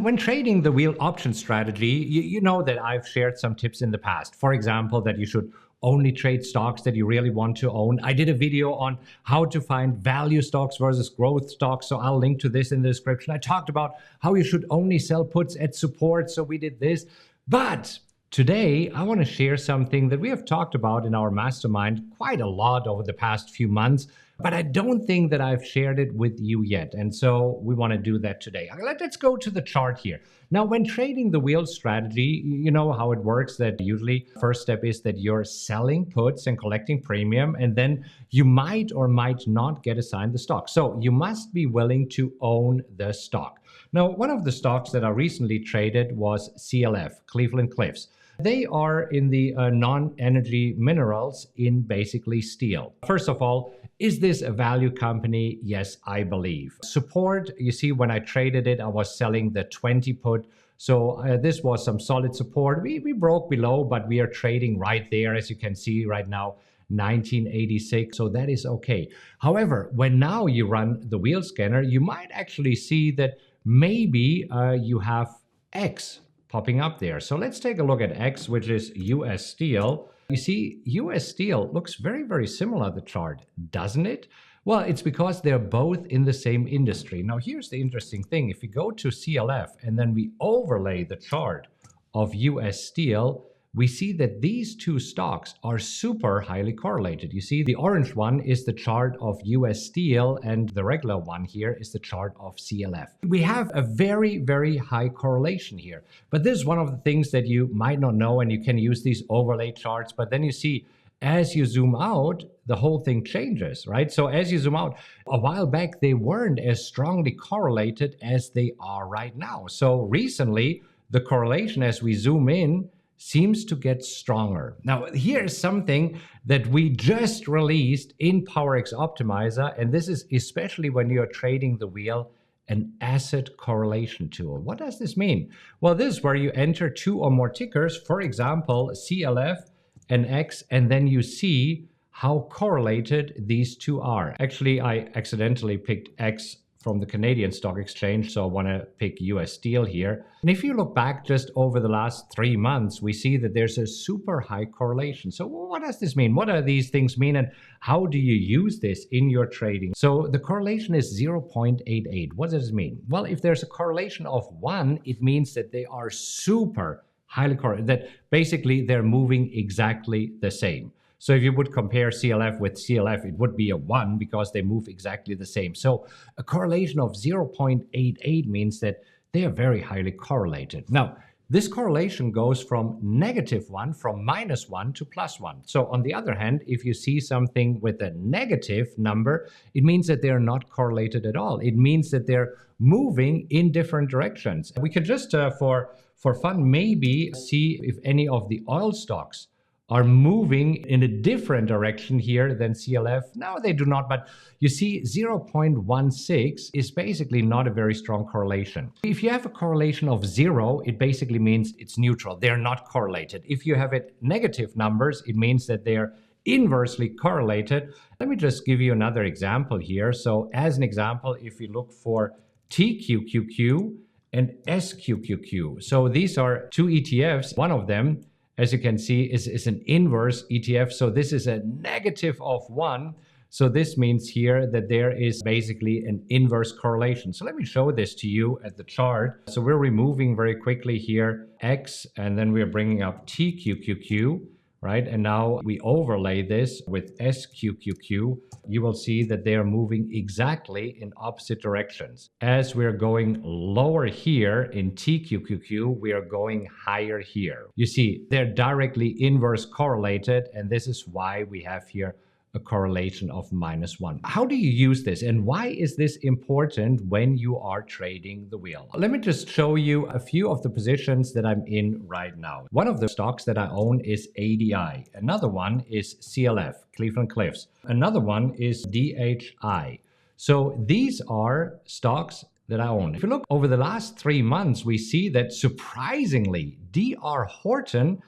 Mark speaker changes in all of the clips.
Speaker 1: when trading the wheel option strategy, you know that I've shared some tips in the past. For example, that you should only trade stocks that you really want to own. I did a video on how to find value stocks versus growth stocks, so I'll link to this in the description. I talked about how you should only sell puts at support, so we did this. But today, I want to share something that we have talked about in our mastermind quite a lot over the past few months, but I don't think that I've shared it with you yet. And so we want to do that today. Let's go to the chart here. Now, when trading the wheel strategy, you know how it works, that usually first step is that you're selling puts and collecting premium, and then you might or might not get assigned the stock. So you must be willing to own the stock. Now, one of the stocks that I recently traded was CLF, Cleveland Cliffs. They are in the non-energy minerals in basically steel. First of all, is this a value company? Yes, I believe. Support, you see, when I traded it, I was selling the 20 put. So this was some solid support. We broke below, but we are trading right there, as you can see right now, 1986. So that is okay. However, when now you run the wheel scanner, you might actually see that maybe you have X popping up there. So let's take a look at X, which is US Steel. You see, US Steel looks very, very similar, the chart, doesn't it? Well, it's because they're both in the same industry. Now, here's the interesting thing. If we go to CLF and then we overlay the chart of US Steel, we see that these two stocks are super highly correlated. You see, the orange one is the chart of US Steel, and the regular one here is the chart of CLF. We have a very, very high correlation here. But this is one of the things that you might not know, and you can use these overlay charts. But then you see, as you zoom out, the whole thing changes, right? So as you zoom out, a while back, they weren't as strongly correlated as they are right now. So recently, the correlation as we zoom in seems to get stronger. Now, here's something that we just released in PowerX Optimizer, and this is especially when you're trading the wheel, an asset correlation tool. What does this mean? Well, this is where you enter two or more tickers, for example, CLF and X, and then you see how correlated these two are. Actually, I accidentally picked X from the Canadian Stock Exchange, so I want to pick US Steel here. And if you look back just over the last 3 months, we see that there's a super high correlation. So what does this mean? What do these things mean, and how do you use this in your trading? So the correlation is 0.88. What does it mean? Well, if there's a correlation of 1, it means that they are super highly correlated, that basically they're moving exactly the same. So if you would compare CLF with CLF, it would be a 1 because they move exactly the same. So a correlation of 0.88 means that they are very highly correlated. Now, this correlation goes from -1, from -1 to +1. So on the other hand, if you see something with a negative number, it means that they're not correlated at all. It means that they're moving in different directions. We could just, for fun, maybe see if any of the oil stocks are moving in a different direction here than CLF. No, they do not, but you see 0.16 is basically not a very strong correlation. If you have a correlation of 0, it basically means it's neutral. They're not correlated. If you have it negative numbers, it means that they're inversely correlated. Let me just give you another example here. So as an example, if you look for TQQQ and SQQQ. So these are two ETFs. One of them, as you can see, is an inverse ETF. So this is a negative of 1. So this means here that there is basically an inverse correlation. So let me show this to you at the chart. So we're removing very quickly here X, and then we're bringing up TQQQ, right? And now we overlay this with SQQQ. You will see that they are moving exactly in opposite directions. As we're going lower here in TQQQ, we are going higher here. You see, they're directly inverse correlated, and this is why we have here a correlation of -1. How do you use this, and why is this important when you are trading the wheel? Let me just show you a few of the positions that I'm in right now. One of the stocks that I own is ADI. Another one is CLF, Cleveland Cliffs. Another one is DHI. So these are stocks that I own. If you look over the last 3 months, we see that surprisingly, DR Horton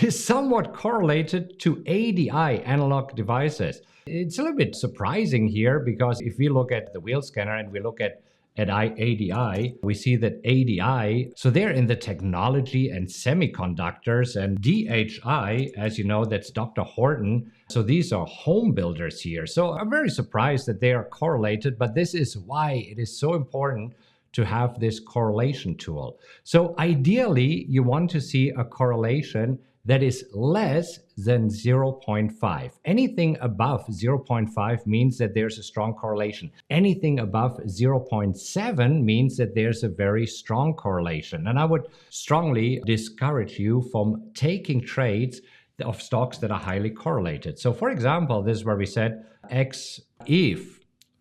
Speaker 1: is somewhat correlated to ADI, analog devices. It's a little bit surprising here because if we look at the wheel scanner and we look at at ADI, we see that ADI, so they're in the technology and semiconductors, and DHI, as you know, that's Dr. Horton. So these are home builders here. So I'm very surprised that they are correlated, but this is why it is so important to have this correlation tool. So ideally, you want to see a correlation that is less than 0.5. Anything above 0.5 means that there's a strong correlation. Anything above 0.7 means that there's a very strong correlation. And I would strongly discourage you from taking trades of stocks that are highly correlated. So for example, this is where we said if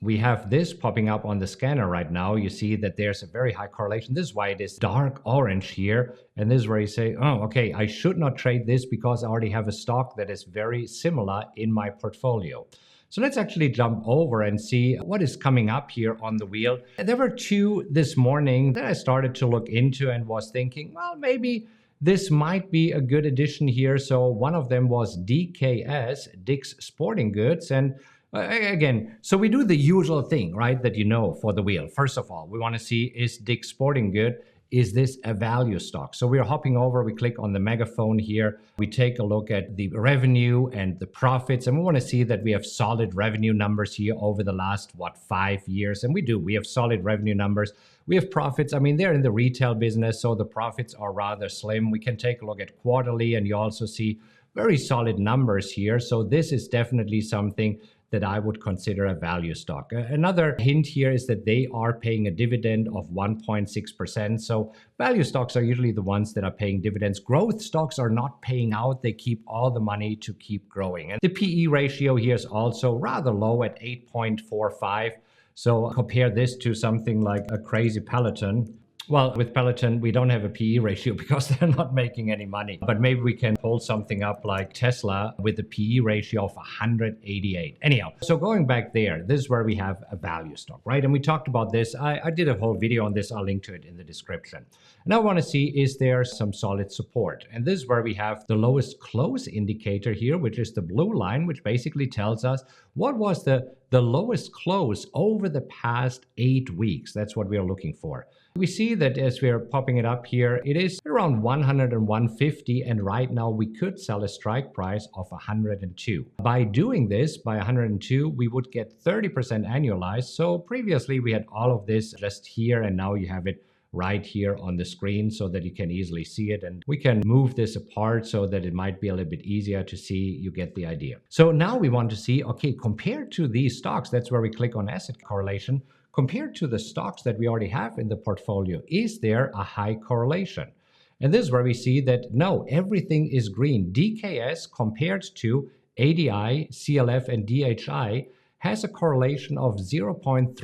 Speaker 1: we have this popping up on the scanner right now, you see that there's a very high correlation. This is why it is dark orange here. And this is where you say, oh, okay, I should not trade this because I already have a stock that is very similar in my portfolio. So let's actually jump over and see what is coming up here on the wheel. There were two this morning that I started to look into and was thinking, well, maybe this might be a good addition here. So one of them was DKS, Dick's Sporting Goods. And again, so we do the usual thing, right, that you know for the wheel. First of all, we want to see, is Dick's Sporting Good, is this a value stock? So we're hopping over, we click on the megaphone here, we take a look at the revenue and the profits, and we want to see that we have solid revenue numbers here over the last, 5 years? And we have solid revenue numbers. We have profits. I mean, they're in the retail business, so the profits are rather slim. We can take a look at quarterly, and you also see very solid numbers here. So this is definitely something that I would consider a value stock. Another hint here is that they are paying a dividend of 1.6%. So value stocks are usually the ones that are paying dividends. Growth stocks are not paying out. They keep all the money to keep growing. And the PE ratio here is also rather low at 8.45. So compare this to something like a crazy Peloton. Well, with Peloton, we don't have a PE ratio because they're not making any money. But maybe we can hold something up like Tesla with a PE ratio of 188. Anyhow, so going back there, this is where we have a value stock, right? And we talked about this. I did a whole video on this. I'll link to it in the description. And I want to see, is there some solid support? And this is where we have the lowest close indicator here, which is the blue line, which basically tells us what was the lowest close over the past 8 weeks. That's what we are looking for. We see that as we are popping it up here, it is around 100 and 150, and right now we could sell a strike price of 102. By doing this, by 102, we would get 30% annualized. So previously we had all of this just here, and now you have it right here on the screen so that you can easily see it. And we can move this apart so that it might be a little bit easier to see. You get the idea. So now we want to see, okay, compared to these stocks, that's where we click on asset correlation. Compared to the stocks that we already have in the portfolio, is there a high correlation? And this is where we see that no, everything is green. DKS compared to ADI, CLF, and DHI has a correlation of 0.38,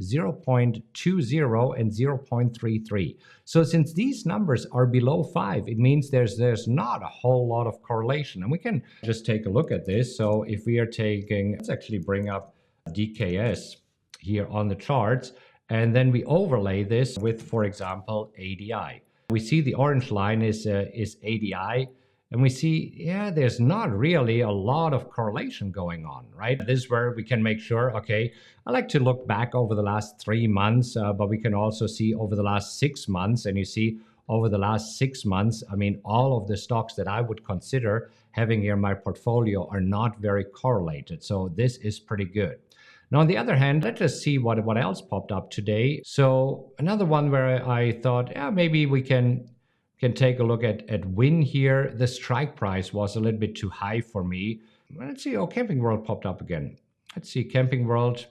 Speaker 1: 0.20, and 0.33. So since these numbers are below 5, it means there's not a whole lot of correlation. And we can just take a look at this. So if we are taking, let's actually bring up DKS here on the charts, and then we overlay this with, for example, ADI. We see the orange line is ADI, and we see, yeah, there's not really a lot of correlation going on, right? This is where we can make sure, okay, I like to look back over the last 3 months, but we can also see over the last 6 months, and you see over the last 6 months, I mean, all of the stocks that I would consider having here in my portfolio are not very correlated. So this is pretty good. Now, on the other hand, let's just see what else popped up today. So another one where I thought, yeah, maybe we can take a look at Win here. The strike price was a little bit too high for me. Let's see, oh, Camping World popped up again. Let's see, Camping World.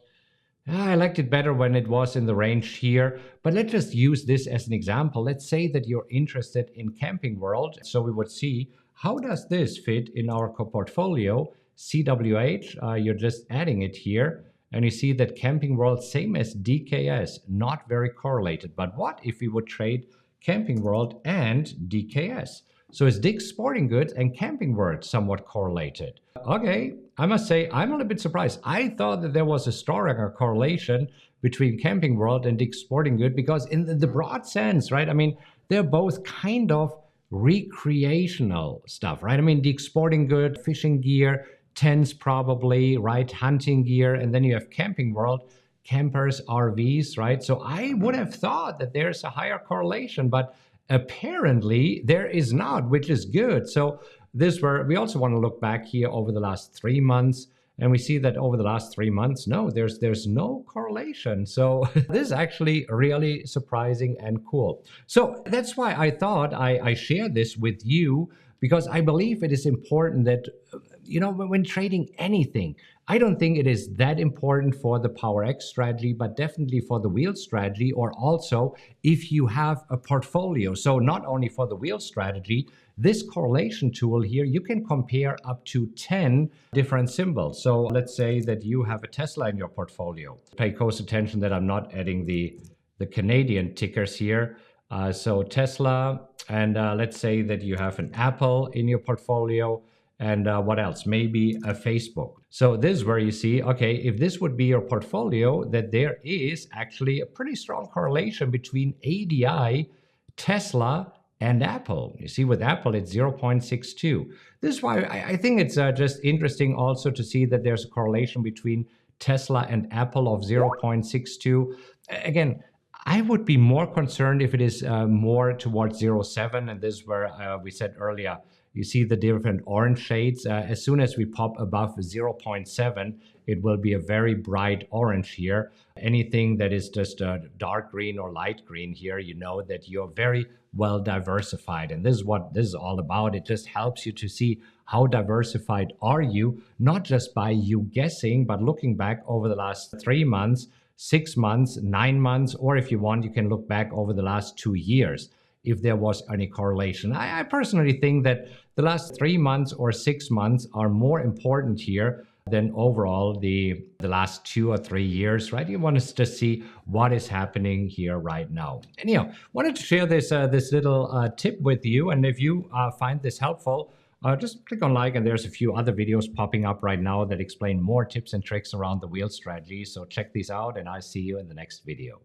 Speaker 1: I liked it better when it was in the range here, but let's just use this as an example. Let's say that you're interested in Camping World. So we would see, how does this fit in our portfolio? CWH, you're just adding it here. And you see that Camping World, same as DKS, not very correlated. But what if we would trade Camping World and DKS? So is Dick's Sporting Goods and Camping World somewhat correlated? Okay, I must say, I'm a little bit surprised. I thought that there was a stronger correlation between Camping World and Dick's Sporting Goods because in the broad sense, right? I mean, they're both kind of recreational stuff, right? I mean, Dick's Sporting Goods, fishing gear, tents probably, right? Hunting gear. And then you have Camping World. campers, RVs, right? So I would have thought that there's a higher correlation, but apparently there is not, which is good. So we also want to look back here over the last 3 months, and we see that over the last 3 months, no, there's no correlation. So this is actually really surprising and cool. So that's why I thought I share this with you, because I believe it is important that, when trading anything, I don't think it is that important for the Power X strategy, but definitely for the wheel strategy, or also if you have a portfolio. So not only for the wheel strategy, this correlation tool here, you can compare up to 10 different symbols. So let's say that you have a Tesla in your portfolio. Pay close attention that I'm not adding the Canadian tickers here. So Tesla, and let's say that you have an Apple in your portfolio, and what else? Maybe a Facebook. So this is where you see, okay, if this would be your portfolio, that there is actually a pretty strong correlation between ADI, Tesla, and Apple. You see, with Apple, it's 0.62. This is why I think it's just interesting also to see that there's a correlation between Tesla and Apple of 0.62. Again, I would be more concerned if it is more towards 0.7, and this is where we said earlier, you see the different orange shades. As soon as we pop above 0.7, it will be a very bright orange here. Anything that is just dark green or light green here, you know that you're very well diversified. And this is what this is all about. It just helps you to see how diversified are you, not just by you guessing, but looking back over the last 3 months, 6 months, 9 months, or if you want, you can look back over the last 2 years if there was any correlation. I personally think that the last 3 months or 6 months are more important here than overall the last 2 or 3 years, right? You want us to see what is happening here right now. Anyhow, wanted to share this little tip with you, and if you find this helpful, just click on like, and there's a few other videos popping up right now that explain more tips and tricks around the wheel strategy. So check these out, and I'll see you in the next video.